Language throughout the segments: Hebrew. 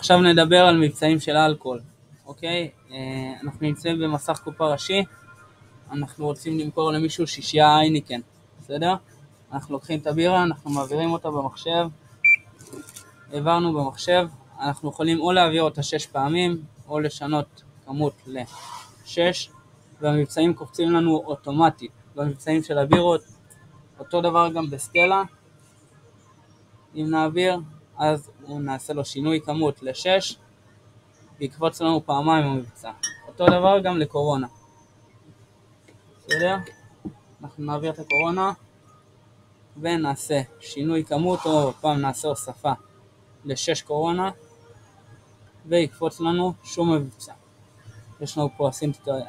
עכשיו נדבר על מבצעים של אלכוהול, אוקיי? אנחנו נמצאים במסך קופה ראשי, אנחנו רוצים למכור למישהו 6 אייניקן, בסדר? אנחנו לוקחים את הבירה, אנחנו מעבירים אותה במחשב, העברנו במחשב, אנחנו יכולים או להעביר אותה 6 פעמים, או לשנות כמות ל-6, והמבצעים קופצים לנו אוטומטית במבצעים של הבירות. אותו דבר גם בסטלה, אם נעביר, אז הוא נעשה לו שינוי כמות ל-6, ויקפוץ לנו פעמיים המבצע. אותו דבר גם לקורונה. בסדר? אנחנו נעביר את הקורונה, ונעשה שינוי כמות, או פעם נעשה הוספה ל-6 קורונה, ויקפוץ לנו שום מבצע. יש לנו פה,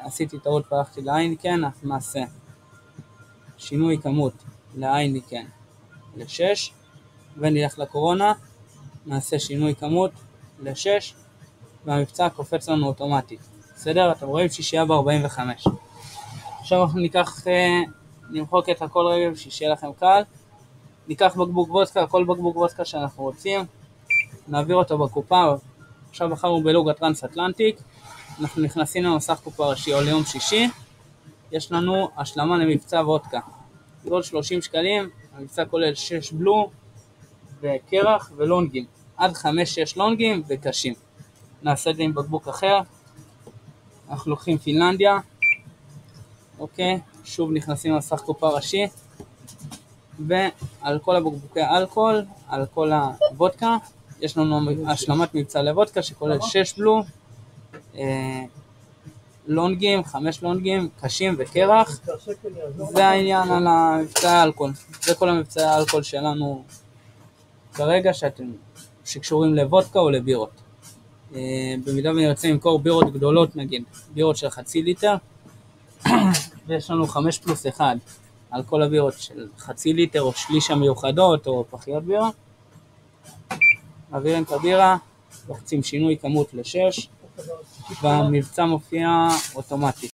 עשיתי טעות והלכתי לאייניקן, אז נעשה שינוי כמות לאייניקן ל-6, ונלך לקורונה, נעשה שינוי כמות ל-6, והמבצע קופץ לנו אוטומטית. בסדר? אתם רואים 6 ב-45. עכשיו אנחנו נמחוק את הכל רגע בשביל שיהיה לכם קל. ניקח בקבוק וודקה, כל בקבוק וודקה שאנחנו רוצים, נעביר אותו בקופה. עכשיו בחרנו בלוג הטרנס אטלנטיק, אנחנו נכנסים למסך קופה ראשי או ליום שישי, יש לנו השלמה למבצע וודקה. עוד 30 שקלים, המבצע כולל 6 בלו וקרח ולונגים, עד 5-6 לונגים וקשים. נעשה את זה עם בקבוק אחר, אנחנו לוקחים פינלנדיה, אוקיי, שוב נכנסים למסך קופה ראשי, ועל כל הבקבוקי אלכוהול, על כל הוודקה, יש לנו השלמת מבצע לוודקה שכולל 6 בלו, לונגים, 5 לונגים, קשים וקרח. זה העניין על המבצע האלכוהול. זה כל המבצע האלכוהול שלנו כרגע שקשורים לוודקה או לבירות. במידה ונרצה למכור בירות גדולות, נגיד בירות של 0.5 ליטר, ויש לנו 5+1 על כל הבירות של 0.5 ליטר או שליש המיוחדות או פחיות בירה. מעבירים את הבירה, לוחצים שינוי כמות ל-6, והמבצע מופיע אוטומטית.